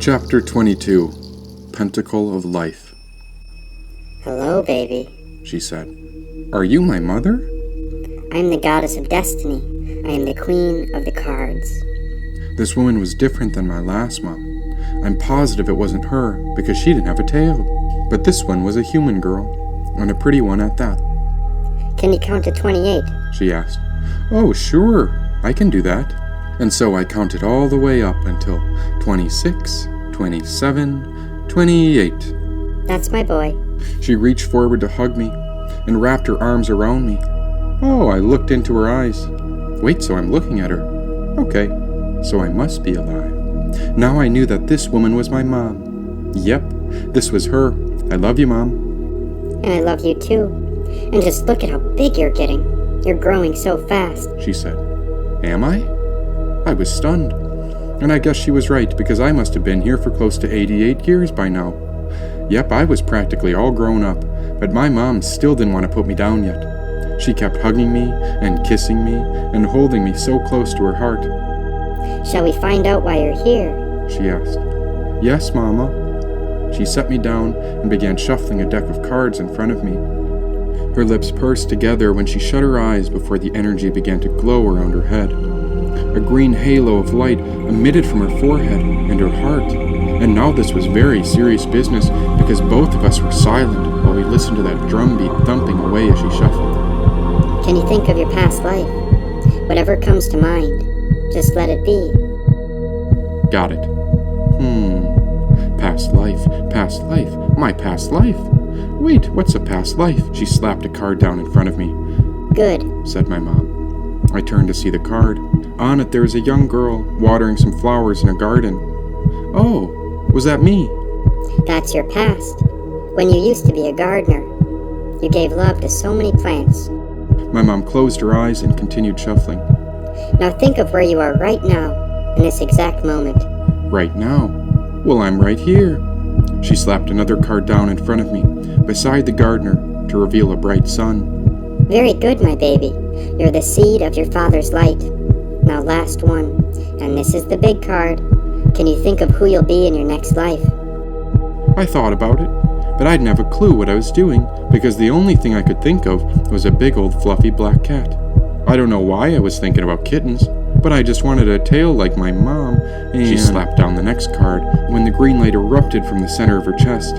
Chapter 22, Pentacle of Life. "Hello, baby," she said. "Are you my mother?" "I am the goddess of destiny. I am the queen of the cards." This woman was different than my last mom. I'm positive it wasn't her, because she didn't have a tail. But this one was a human girl, and a pretty one at that. "Can you count to 28? She asked. "Oh, sure, I can do that." And so I counted all the way up until 26, 27, 28. "That's my boy." She reached forward to hug me and wrapped her arms around me. Oh, I looked into her eyes. Wait, so I'm looking at her. Okay, so I must be alive. Now I knew that this woman was my mom. Yep, this was her. I love you, Mom. "And I love you too. And just look at how big you're getting. You're growing so fast." She said. Am I? I was stunned. And I guess she was right, because I must have been here for close to 88 years by now. Yep, I was practically all grown up, but my mom still didn't want to put me down yet. She kept hugging me and kissing me and holding me so close to her heart. "Shall we find out why you're here?" She asked. Yes, Mama. She set me down and began shuffling a deck of cards in front of me. Her lips pursed together when she shut her eyes before the energy began to glow around her head. A green halo of light emitted from her forehead and her heart. And now this was very serious business, because both of us were silent while we listened to that drumbeat thumping away as she shuffled. "Can you think of your past life? Whatever comes to mind, just let it be." Got it. Past life, my past life. Wait, what's a past life? She slapped a card down in front of me. "Good," said my mom. I turned to see the card. On it there was a young girl watering some flowers in a garden. Oh, was that me? "That's your past. When you used to be a gardener. You gave love to so many plants." My mom closed her eyes and continued shuffling. "Now think of where you are right now, in this exact moment." Right now? Well, I'm right here. She slapped another card down in front of me, beside the gardener, to reveal a bright sun. "Very good, my baby. You're the seed of your father's light. Now last one, and this is the big card. Can you think of who you'll be in your next life?" I thought about it, but I didn't have a clue what I was doing, because the only thing I could think of was a big old fluffy black cat. I don't know why I was thinking about kittens, but I just wanted a tail like my mom, and she slapped down the next card when the green light erupted from the center of her chest.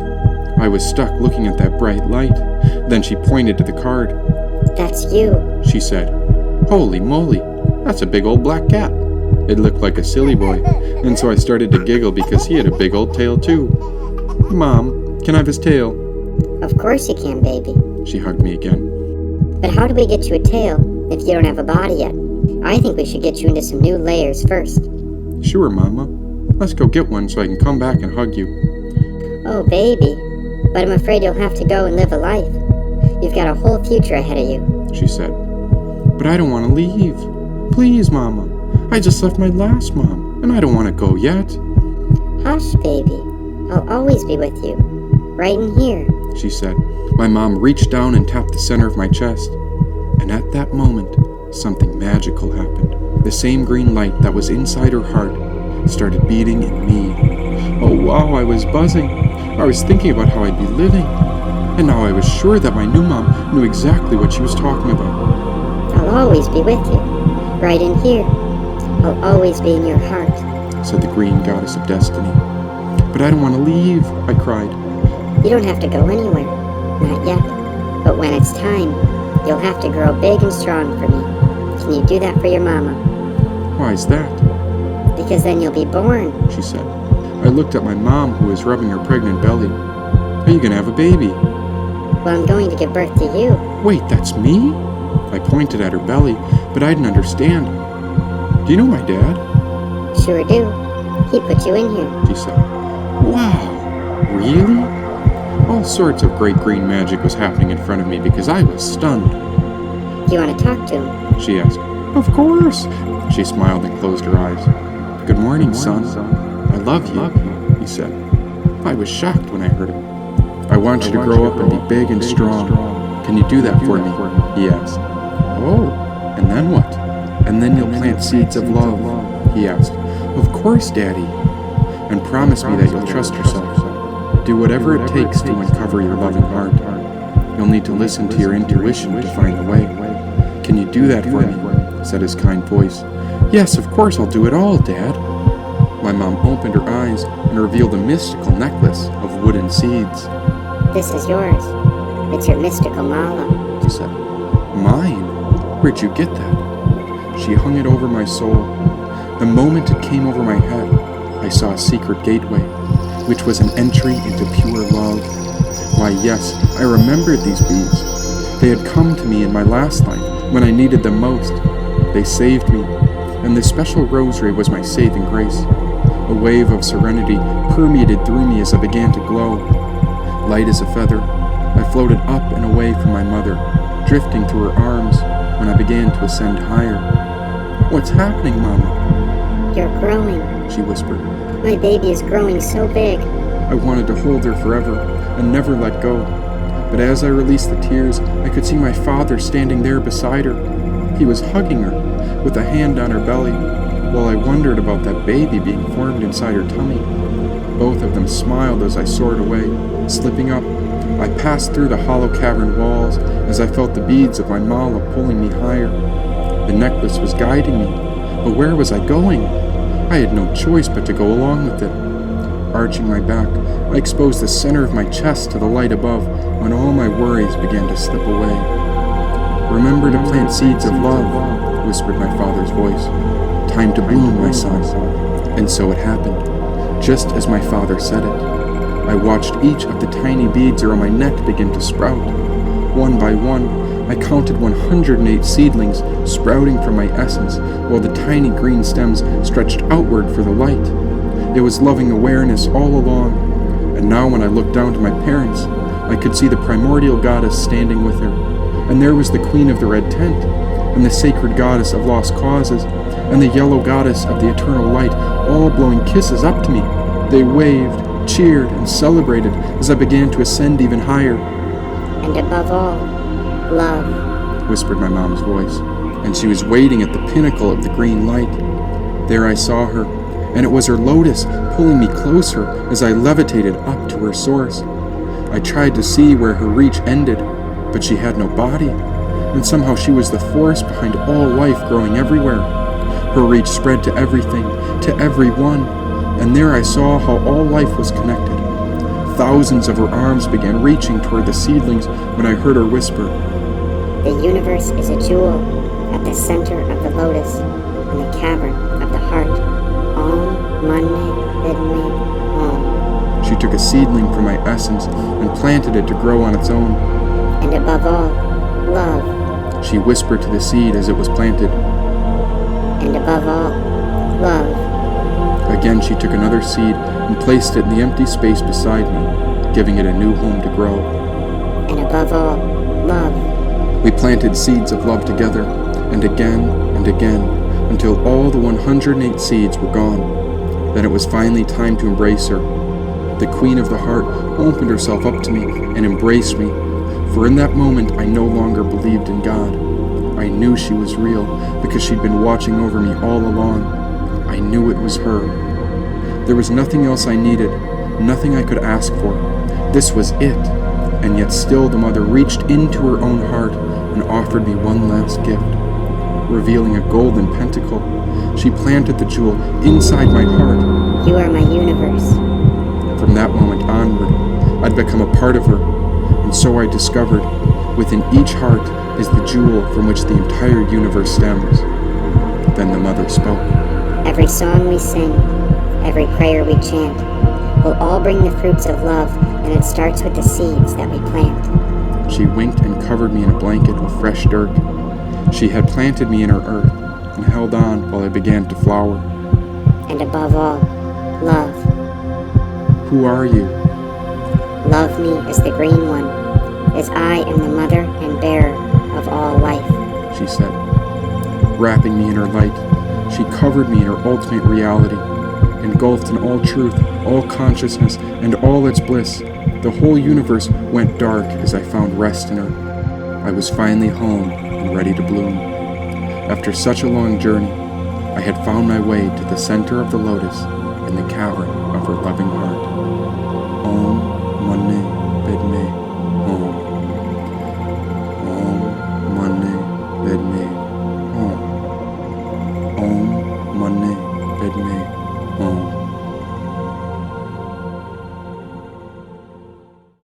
I was stuck looking at that bright light. Then she pointed to the card. "That's you," she said. Holy moly, that's a big old black cat. It looked like a silly boy, and so I started to giggle because he had a big old tail too. Mom, can I have his tail? "Of course you can, baby. She hugged me again. But how do we get you a tail if you don't have a body yet? I think we should get you into some new layers first." Sure, Mama. Let's go get one so I can come back and hug you. "Oh, baby, but I'm afraid you'll have to go and live a life. You've got a whole future ahead of you," she said. But I don't want to leave. Please, Mama. I just left my last mom, and I don't want to go yet. "Hush, baby. I'll always be with you. Right in here," she said. My mom reached down and tapped the center of my chest. And at that moment, something magical happened. The same green light that was inside her heart started beating in me. Oh wow, I was buzzing. I was thinking about how I'd be living. And now I was sure that my new mom knew exactly what she was talking about. "I'll always be with you. Right in here. I'll always be in your heart," said the green goddess of destiny. But I don't want to leave, I cried. "You don't have to go anywhere. Not yet. But when it's time, you'll have to grow big and strong for me. Can you do that for your mama?" Why's that? "Because then you'll be born," she said. I looked at my mom, who was rubbing her pregnant belly. Are you gonna have a baby? "Well, I'm going to give birth to you." Wait, that's me? I pointed at her belly, but I didn't understand. Do you know my dad? "Sure do. He put you in here." She said. Wow, really? All sorts of great green magic was happening in front of me because I was stunned. "Do you want to talk to him?" She asked. Of course. She smiled and closed her eyes. Good morning, son. I love you, he said. I was shocked when I heard him. I want you to grow up and be big and strong. Can you do that for me? He asked. Oh, and then what? And then you'll plant seeds of love, he asked. Of course, Daddy. and promise me that you'll trust yourself. Do whatever it takes to uncover your loving heart. You'll need to listen to your intuition to find the way. Can you do that for me? Said his kind voice. Yes, of course I'll do it all, Dad. My mom opened her eyes and revealed a mystical necklace of wooden seeds. This is yours. It's your mystical mala, She said. Mine? Where'd you get that? She hung it over my soul. The moment it came over my head, I saw a secret gateway, which was an entry into pure love. Why, yes, I remembered these beads. They had come to me in my last life when I needed them most. They saved me, and this special rosary was my saving grace. A wave of serenity permeated through me as I began to glow. Light as a feather, I floated up and away from my mother, drifting through her arms when I began to ascend higher. What's happening, Mama? You're growing. She whispered. My baby is growing so big. I wanted to hold her forever and never let go. But as I released the tears, I could see my father standing there beside her. He was hugging her, with a hand on her belly, while I wondered about that baby being formed inside her tummy. Both of them smiled as I soared away. Slipping up, I passed through the hollow cavern walls as I felt the beads of my mala pulling me higher. The necklace was guiding me, but where was I going? I had no choice but to go along with it. Arching my back, I exposed the center of my chest to the light above when all my worries began to slip away. Remember to plant seeds of love, whispered my father's voice. Time to bloom, my son. And so it happened, just as my father said it. I watched each of the tiny beads around my neck begin to sprout. One by one, I counted 108 seedlings sprouting from my essence, while the tiny green stems stretched outward for the light. It was loving awareness all along, and now when I looked down to my parents, I could see the primordial goddess standing with her, and there was the queen of the red tent, and the sacred goddess of lost causes, and the yellow goddess of the eternal light, all blowing kisses up to me. They waved, cheered, and celebrated as I began to ascend even higher. And above all, love, whispered my mom's voice, and she was waiting at the pinnacle of the green light. There I saw her, and it was her lotus pulling me closer as I levitated up to her source. I tried to see where her reach ended, but she had no body, and somehow she was the force behind all life growing everywhere. Her reach spread to everything, to everyone, and there I saw how all life was connected. Thousands of her arms began reaching toward the seedlings when I heard her whisper, the universe is a jewel at the center of the lotus, in the cavern of the heart. Om Mane Padme Hum. She took a seedling from my essence and planted it to grow on its own. And above all, love. She whispered to the seed as it was planted. And above all, love. Again she took another seed and placed it in the empty space beside me, giving it a new home to grow. And above all, love. We planted seeds of love together, and again, until all the 108 seeds were gone. Then it was finally time to embrace her. The queen of the heart opened herself up to me and embraced me, for in that moment I no longer believed in God. I knew she was real because she'd been watching over me all along. I knew it was her. There was nothing else I needed, nothing I could ask for. This was it, and yet still the mother reached into her own heart and offered me one last gift. Revealing a golden pentacle, she planted the jewel inside my heart. You are my universe. From that moment onward, I'd become a part of her, and so I discovered, within each heart is the jewel from which the entire universe stems. Then the mother spoke. Every song we sing, every prayer we chant, will all bring the fruits of love, and it starts with the seeds that we plant. She winked and covered me in a blanket of fresh dirt. She had planted me in her earth and held on while I began to flower. And above all, love. Who are you? Love me as the green one, as I am the mother and bearer of all life, she said. Wrapping me in her light, she covered me in her ultimate reality, engulfed in all truth, all consciousness, and all its bliss. The whole universe went dark as I found rest in her. I was finally home and ready to bloom. After such a long journey, I had found my way to the center of the lotus in the cavern of her loving heart. Om Mani Padme